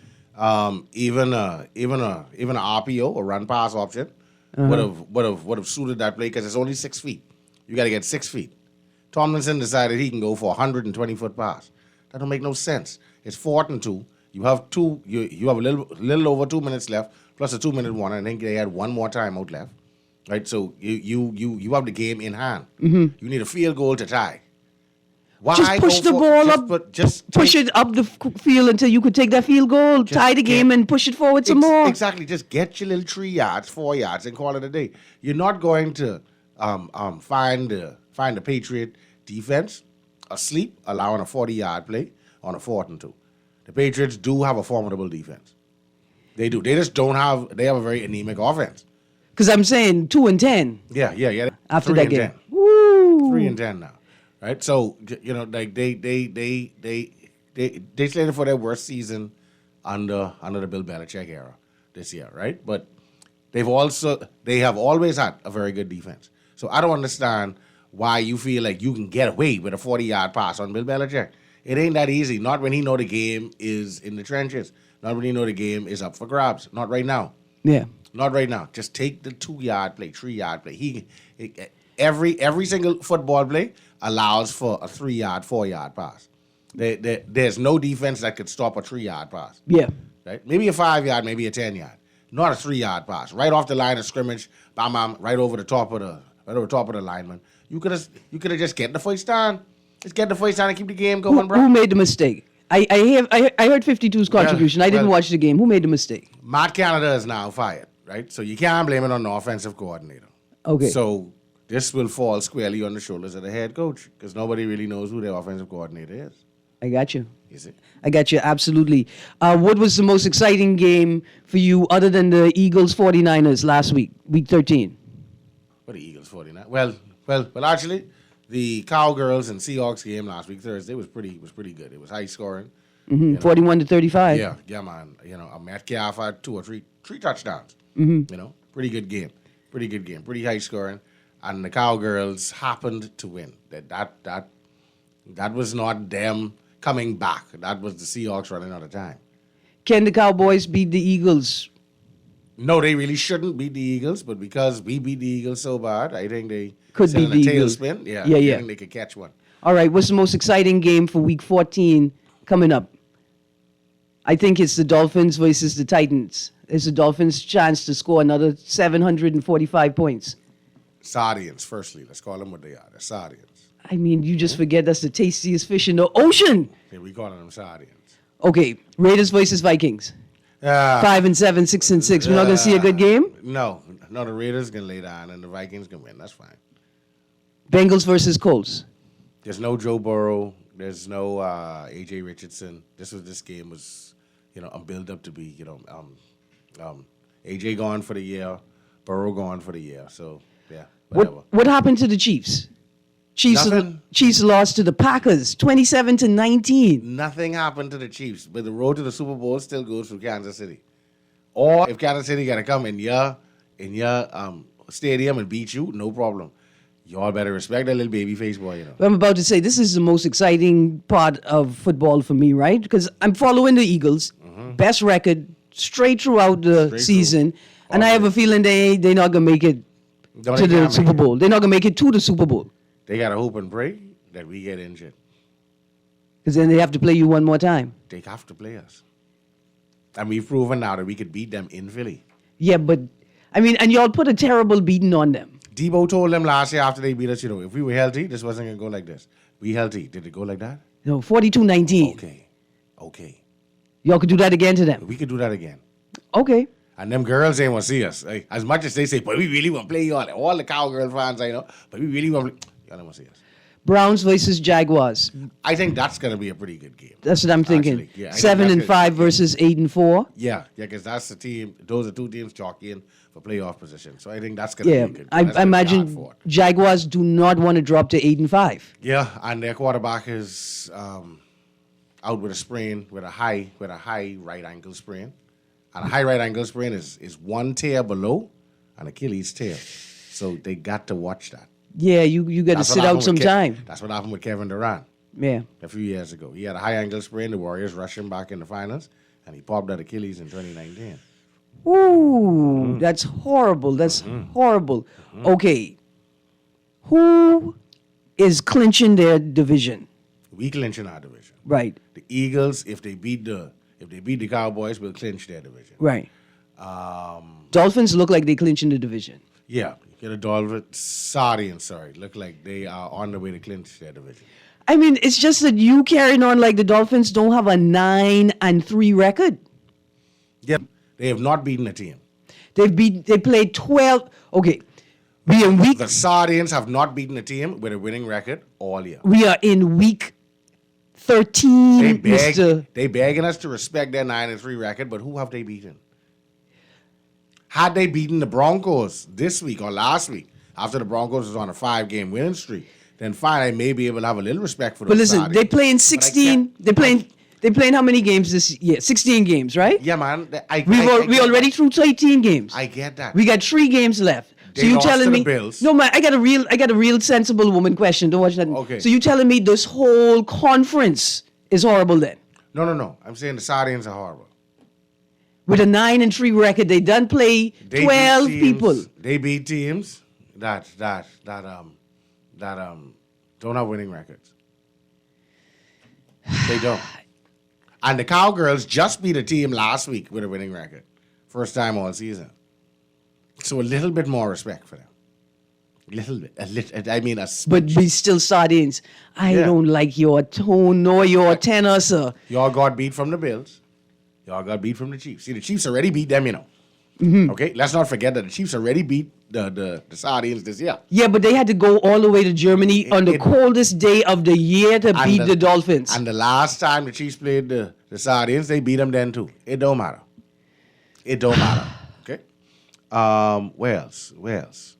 even a RPO, a run pass option. Would have suited that play because it's only 6 feet. You got to get 6 feet. Tomlinson decided he can go for a 120-foot pass. That don't make no sense. It's 4th and 2. You have two. You have a little over 2 minutes left, plus a 2-minute one. I think they had one more timeout left, right? So you have the game in hand. You need a field goal to tie. Why Just push the ball up, push it up the field until you could take that field goal, tie the game, and push it forward some more. Exactly. Just get your little 3 yards, 4 yards, and call it a day. You're not going to find the Patriot defense asleep, allowing a 40-yard play on a 4th and 2. The Patriots do have a formidable defense. They do. They just don't have. They have a very anemic offense. Because I'm saying 2 and 10. Yeah. After that game, 10. woo, 3 and 10 now. Right, so like they slated for their worst season under the Bill Belichick era this year, right? But they have always had a very good defense. So I don't understand why you feel like you can get away with a 40-yard pass on Bill Belichick. It ain't that easy. Not when he know the game is in the trenches. Not when he know the game is up for grabs. Not right now. Yeah. Not right now. Just take the 2-yard play, 3-yard play. Every single football play allows for a 3-yard, 4-yard pass. There's no defense that could stop a 3-yard pass. Yeah. Right? Maybe a 5-yard, maybe a 10-yard. Not a 3-yard pass. Right off the line of scrimmage, bam, right over the top of the lineman. You could have just get the first down. Just get the first down and keep the game going, bro. Who made the mistake? I heard 52's contribution. I didn't watch the game. Who made the mistake? Matt Canada is now fired, right? So you can't blame it on the offensive coordinator. Okay. So this will fall squarely on the shoulders of the head coach because nobody really knows who their offensive coordinator is. I got you. Is it? I got you, absolutely. What was the most exciting game for you other than the Eagles 49ers last week, week 13? What the Eagles 49? Well, actually, the Cowgirls and Seahawks game last week, Thursday, was pretty good. It was high scoring. 41-35. Yeah, man. Metcalf had 2 or 3 touchdowns. Pretty good game. Pretty high scoring. And the Cowgirls happened to win. That was not them coming back. That was the Seahawks running out of time. Can the Cowboys beat the Eagles? No, they really shouldn't beat the Eagles, but because we beat the Eagles so bad, I think they could beat the Eagles. Tailspin. Yeah. I think they could catch one. All right, what's the most exciting game for week 14 coming up? I think it's the Dolphins versus the Titans. It's the Dolphins' chance to score another 745 points. Sardians, firstly. Let's call them what they are. They're Sardians. I mean, you just forget that's the tastiest fish in the ocean. Yeah, we calling them Sardians. Okay, Raiders versus Vikings. 5-7, 6-6. We're not going to see a good game? No, the Raiders can lay down and the Vikings can win. That's fine. Bengals versus Colts. There's no Joe Burrow. There's no A.J. Richardson. This game was, a build up to be, A.J. gone for the year, Burrow gone for the year. So, yeah, whatever. What happened to the Chiefs? Chiefs lost to the Packers, 27-19. Nothing happened to the Chiefs, but the road to the Super Bowl still goes through Kansas City. Or if Kansas City gotta come in your stadium and beat you, no problem. Y'all better respect that little baby face boy, I'm about to say, this is the most exciting part of football for me, right? Because I'm following the Eagles, best record straight throughout the season, and I have a feeling they're not gonna make it to the Super Bowl. They're not gonna make it to the Super Bowl. They got to hope and pray that we get injured. Because then they have to play you one more time. They have to play us. And we've proven now that we could beat them in Philly. Yeah, but, and y'all put a terrible beating on them. Debo told them last year after they beat us, if we were healthy, this wasn't going to go like this. We healthy. Did it go like that? No, 42-19. Okay. Y'all could do that again to them? We could do that again. Okay. And them girls ain't want to see us. As much as they say, but we really want to play y'all. All the Cowgirl fans I know, but we really want to play. Y'all don't want to see us. Browns versus Jaguars. I think that's going to be a pretty good game. That's what I'm thinking. Yeah, 7-5 versus 8-4. Yeah, because that's the team. Those are two teams jockeying for playoff position. So I think that's going to be good. I imagine Jaguars do not want to drop to 8-5. Yeah, and their quarterback is out with a sprain, with a high right ankle sprain. And a high right ankle sprain is one tear below an Achilles tear. So they got to watch that. Yeah, you got to sit out some time. That's what happened with Kevin Durant. Yeah. A few years ago. He had a high ankle sprain. The Warriors rushed him back in the finals, and he popped that Achilles in 2019. Ooh, that's horrible. That's horrible. Okay. Who is clinching their division? We clinching our division. Right. The Eagles, if they beat the If they beat the Cowboys, we'll clinch their division. Right. Dolphins look like they clinch in the division. Yeah, get a Dolphins. Look like they are on the way to clinch their division. I mean, it's just that you carrying on like the Dolphins don't have a 9-3 record. Yep, they have not beaten a team. They played 12. Okay, we in week. The Sardines have not beaten a team with a winning record all year. We are in week 13. They begging us to respect their 9-3 record, but who have they beaten? Had they beaten the Broncos this week or last week, after the Broncos was on a 5-game winning streak, then fine, I may be able to have a little respect for those. But listen, Sardines. they playing 16. They playing how many games this year? 16 games, right? Yeah, man. We already through 18 games. I get that. We got 3 games left. They so you lost telling to me? the Bills. No, man. I got a real sensible woman question. Don't watch that. Okay. So you telling me this whole conference is horrible then? No. I'm saying the Sardines are horrible. With a 9-3 record, they done play 12 people. They beat teams that don't have winning records. They don't. And the Cowgirls just beat a team last week with a winning record. First time all season. So a little bit more respect for them. A little bit. But we still Sardines. I don't like your tone nor your tenor, sir. Y'all got beat from the Bills. Y'all got beat from the Chiefs. See, the Chiefs already beat them, you know. Mm-hmm. Okay? Let's not forget that the Chiefs already beat the Sardines this year. Yeah, but they had to go all the way to Germany on the coldest day of the year to beat the Dolphins. And the last time the Chiefs played the Sardines, they beat them then too. It don't matter. Okay? Where else? Who else?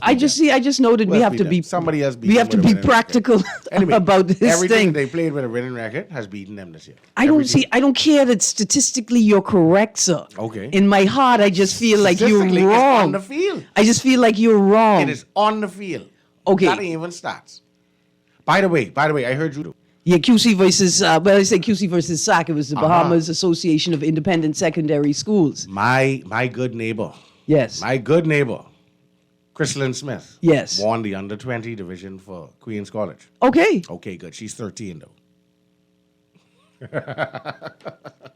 I just know that we have to be. Somebody else beat We them have to with a be winning practical Anyway, about this everything thing. they played with a winning record has beaten them this year. I don't care that statistically you're correct, sir. Okay. In my heart, I just feel like you're Statistically, wrong. it's on the field. I just feel like you're wrong. It is on the field. Okay. Not even stats. By the way, I heard you. Yeah, QC versus, I say QC versus SAC. It was the Bahamas Association of Independent Secondary Schools. My good neighbor. Yes. My good neighbor, Chrislyn Smith. Yes. Won the under-20 division for Queen's College. Okay. Okay, good. She's 13, though.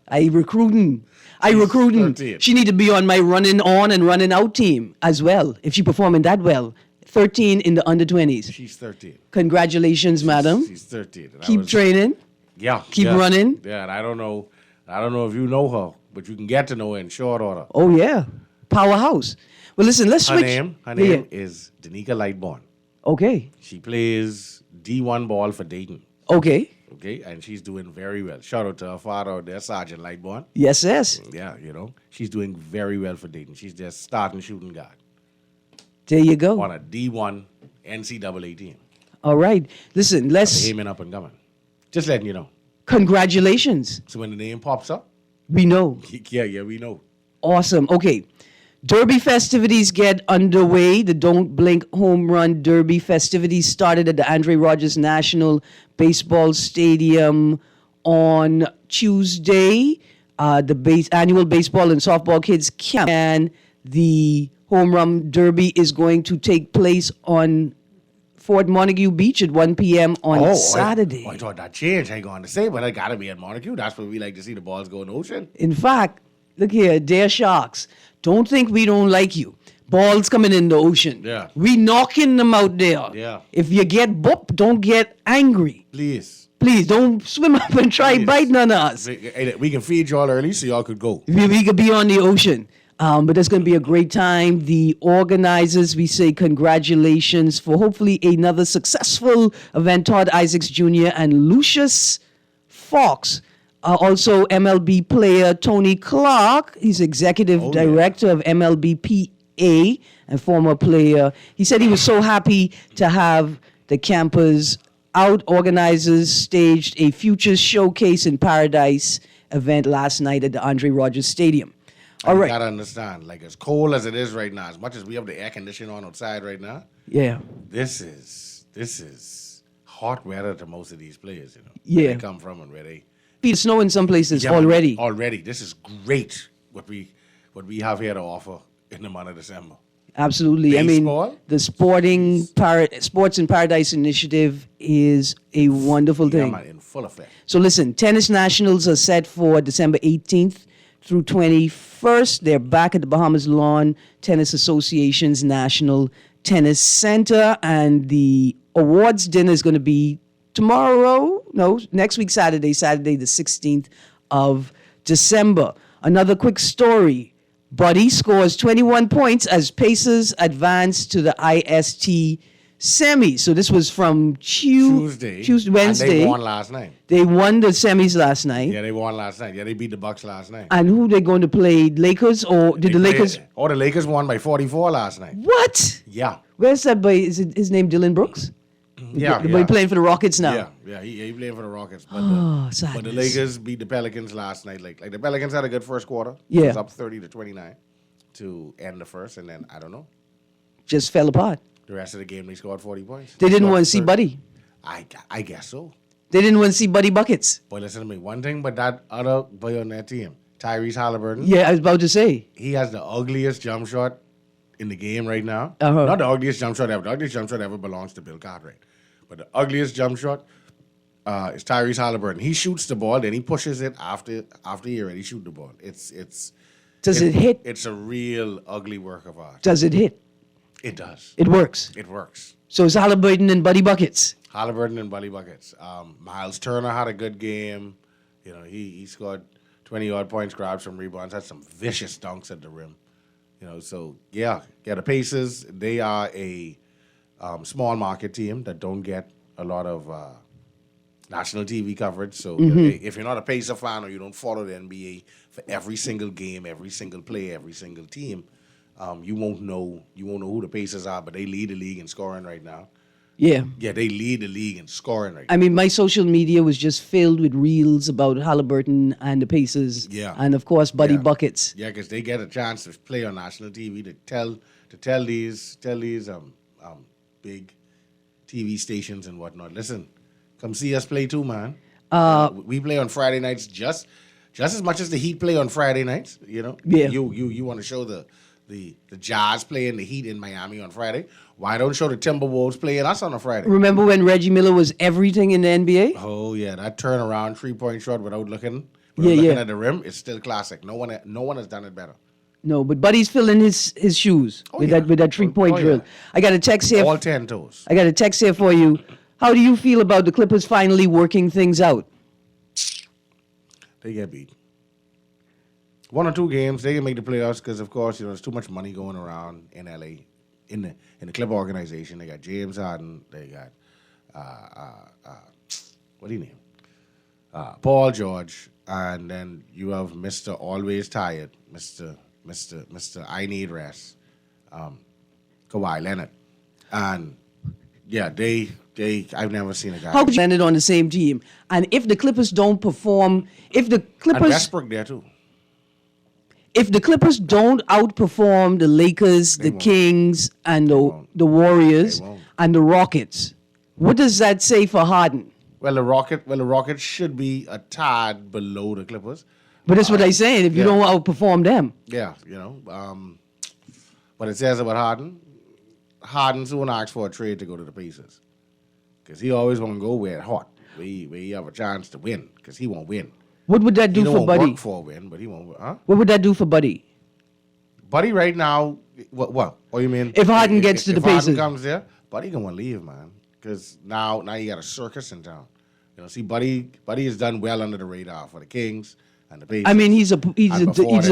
I recruiting. 13. She need to be on my running on and running out team as well, if she performing that well. 13 in the under-20s. She's 13. Congratulations, madam. She's 13. And Keep training. Yeah. Keep running. Yeah, and I don't know if you know her, but you can get to know her in short order. Oh, yeah. Powerhouse. Well, listen, let's switch. Her name is Danica Lightbourne. Okay. She plays D1 ball for Dayton. Okay. Okay, and she's doing very well. Shout out to her father out there, Sergeant Lightbourne. Yes. Yeah, she's doing very well for Dayton. She's their starting shooting guard. There you go. On a D1 NCAA team. All right. Listen, let's... Aiming up and coming. Just letting you know. Congratulations. So when the name pops up... We know. Yeah, we know. Awesome. Okay. Derby festivities get underway. The Don't Blink Home Run Derby festivities started at the Andre Rogers National Baseball Stadium on Tuesday. The annual baseball and softball kids camp and the Home Run Derby is going to take place on Fort Montague Beach at 1 p.m. on Saturday. I thought that changed. I ain't going to say, but I got to be at Montague. That's where we like to see the balls go in the ocean. In fact, look here, dear Sharks, don't think we don't like you. Balls coming in the ocean. Yeah. We knocking them out there. Yeah. If you get bopped, don't get angry. Please, don't swim up and try biting on us. We can feed y'all early so y'all could go. We could be on the ocean. But it's going to be a great time. The organizers, we say congratulations for hopefully another successful event. Todd Isaacs Jr. and Lucius Fox. Also, MLB player Tony Clark. He's executive director of MLB PA and former player. He said he was so happy to have the campers out. Organizers staged a Futures Showcase in Paradise event last night at the Andre Rogers Stadium. All right. You gotta understand, like as cold as it is right now, as much as we have the air conditioning on outside right now, yeah, this is hot weather to most of these players, Yeah. Where they come from and where they It's snow in some places already. Already. This is great what we have here to offer in the month of December. Absolutely. Baseball? I mean, the Sports in Paradise initiative is a wonderful Yeah, thing. man, in full effect. So listen, tennis nationals are set for December 18th through 21st. They're back at the Bahamas Lawn Tennis Association's National Tennis Center, and the awards dinner is going to be next week, Saturday the 16th of December. Another quick story. Buddy scores 21 points as Pacers advance to the IST semis. So this was from Wednesday. And they won last night. They won the semis last night. Yeah, they won last night. Yeah, they beat the Bucks last night. And who they going to play? Lakers or did the Lakers? The Lakers won by 44 last night. What? Yeah. Where's that boy? Is it his name Dylan Brooks? Yeah, the boy playing for the Rockets now. Yeah, he playing for the Rockets. But, but the Lakers beat the Pelicans last night. Like the Pelicans had a good first quarter. Yeah. It was up 30-29 to end the first, and then I don't know. Just fell apart. The rest of the game, they scored 40 points. They didn't want to see Buddy. I guess so. They didn't want to see Buddy buckets. Boy, listen to me. One thing, but that other boy on that team, Tyrese Halliburton. Yeah, I was about to say. He has the ugliest jump shot in the game right now. Uh-huh. Not the ugliest jump shot ever. The ugliest jump shot ever belongs to Bill Cartwright. But the ugliest jump shot is Tyrese Halliburton. He shoots the ball, then he pushes it after he already shoot the ball. Does it hit? It's a real ugly work of art. Does it hit? It does. It works. It works. So it's Halliburton and Buddy buckets. Halliburton and Buddy buckets. Miles Turner had a good game. You know, he scored 20-odd points, grabbed some rebounds, had some vicious dunks at the rim. You know, so yeah, the Pacers, they are a small market team that don't get a lot of national TV coverage. So if you're not a Pacer fan or you don't follow the NBA for every single game, every single play, every single team, you won't know who the Pacers are. But they lead the league in scoring right now. Yeah. Yeah, they lead the league in scoring right now. I mean, my social media was just filled with reels about Halliburton and the Pacers. Yeah. And of course, Buddy buckets. Yeah, because they get a chance to play on national TV to tell these big TV stations and whatnot. Listen, come see us play too, man. We play on Friday nights just as much as the Heat play on Friday nights. You know. Yeah. You want to show the Jazz playing the Heat in Miami on Friday? Why don't show the Timberwolves playing us on a Friday? Remember when Reggie Miller was everything in the NBA? Oh yeah, that turnaround 3-point shot without looking at the rim is still classic. No one has done it better. No, but Buddy's filling his shoes with that 3-point drill. Yeah. I got a text here. All 10 toes. I got a text here for you. How do you feel about the Clippers finally working things out? They get beat. 1 or 2 games, they can make the playoffs because, of course, there's too much money going around in LA, in the Clipper organization. They got James Harden. They got what do you name? Paul George, and then you have Mr. Always Tired, Mr. I Need Rest, Kawhi Leonard, and yeah, they I've never seen a guy. How could you landed on the same team? And if the Clippers don't perform, and Westbrook there too. If the Clippers don't outperform the Lakers, the Kings, and the Warriors and the Rockets, what does that say for Harden? Well, the Rockets should be a tad below the Clippers. But that's what they're saying. If you don't outperform them, yeah, what it says about Harden. Harden soon asked for a trade to go to the Pacers because he always want to go where it's hot, where he have a chance to win because he won't win. What would that do for Buddy? Work for a win, but he won't. Huh? What would that do for Buddy? Buddy, right now, what? Oh, you mean if Harden gets to the Pacers? If Harden comes there, Buddy gonna want to leave, man, because now you got a circus in town. See, Buddy has done well under the radar for the Kings and the Pacers. I mean, he's a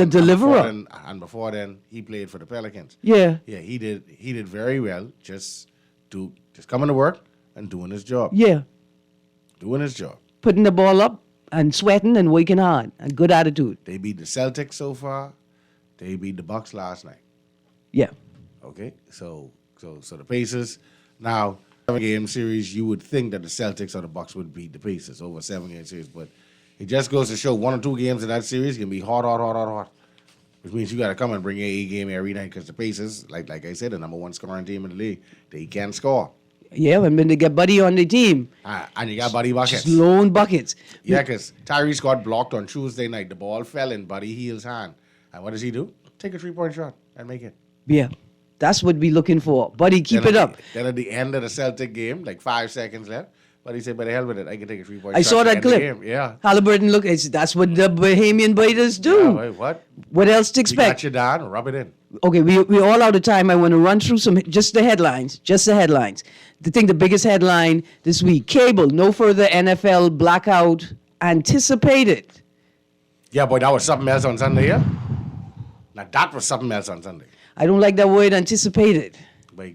deliverer. And before then, he played for the Pelicans. Yeah. Yeah, he did very well. Just coming to work and doing his job. Yeah. Doing his job. Putting the ball up and sweating and working hard and good attitude. They beat the Celtics so far. They beat the Bucks last night. Yeah. Okay. So the Pacers now 7-game series. You would think that the Celtics or the Bucks would beat the Pacers over a 7-game series, but it just goes to show 1 or 2 games in that series can be hot. Which means you got to come and bring your A game every night because the Pacers, like I said, the number 1 scoring team in the league, they can score. Yeah, and then they get Buddy on the team. And you got Buddy buckets. Just lone buckets. Yeah, because Tyrese got blocked on Tuesday night. The ball fell in Buddy Hield's hand. And what does he do? Take a 3-point shot and make it. Yeah. That's what we're looking for. Buddy, keep it up. Then at the end of the Celtic game, like 5 seconds left, Buddy said, "By the hell with it, I can take a 3-point I shot saw to that end the clip. game." Yeah. Halliburton, look, that's what the Bahamian biters do. Yeah, wait, what? What else to You expect? got you down, rub it in. Okay, we're all out of time. I want to run through just the headlines. The biggest headline this week, cable, no further NFL blackout anticipated. Yeah, boy, that was something else on Sunday, yeah? Now, that was something else on Sunday. I don't like that word anticipated. But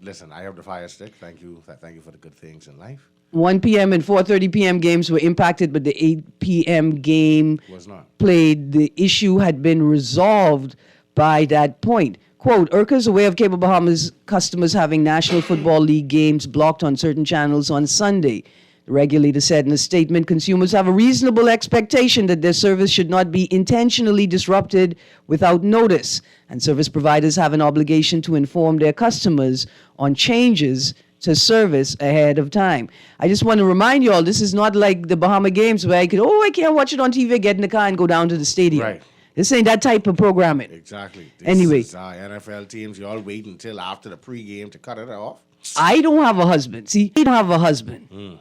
listen, I have the fire stick. Thank you for the good things in life. 1 p.m. and 4:30 p.m. games were impacted, but the 8 p.m. game Was not. played. The issue had been resolved by that point. Quote, IRCA is aware of Cable Bahamas customers having National Football League games blocked on certain channels on Sunday. The regulator said in a statement, consumers have a reasonable expectation that their service should not be intentionally disrupted without notice, and service providers have an obligation to inform their customers on changes to service ahead of time. I just want to remind you all, this is not like the Bahama Games where I can't watch it on TV, get in the car and go down to the stadium. Right. This ain't that type of programming. Exactly. Anyway. This is, NFL teams, you all wait until after the pregame to cut it off. I don't have a husband. See, I don't have a husband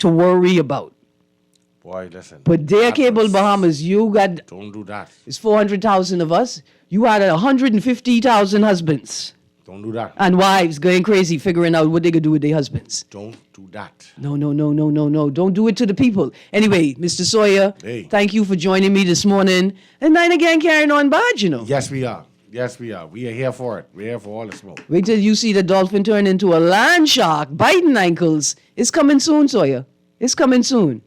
to worry about. Boy, listen. But there, Cable Bahamas, you got... Don't do that. It's 400,000 of us. You had 150,000 husbands. Don't do that. And wives going crazy figuring out what they could do with their husbands. Don't do that. No. Don't do it to the people. Anyway, Mr. Sawyer, Thank you for joining me this morning. And then again, carrying on bad, you know. Yes, we are. We are here for it. We're here for all the smoke. Wait till you see the dolphin turn into a land shark, biting ankles. It's coming soon, Sawyer. It's coming soon.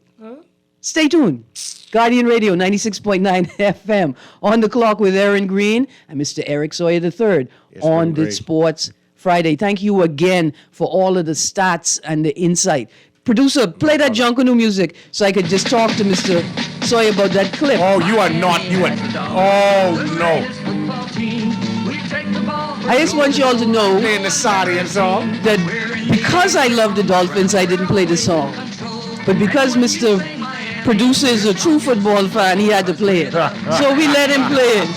Stay tuned. Guardian Radio 96.9 FM. On the clock with Erin Greene and Mr. Eric Sawyer III on the Sports Friday. Thank you again for all of the stats and the insight. Producer, play that Junkanoo music so I could just talk to Mr. Sawyer about that clip. Oh, oh, no. I just want you all to know Playing the Sardian song. that because I love the Dolphins, I didn't play the song. But because Mr. Producer is a true football fan, he had to play it. So we let him play it.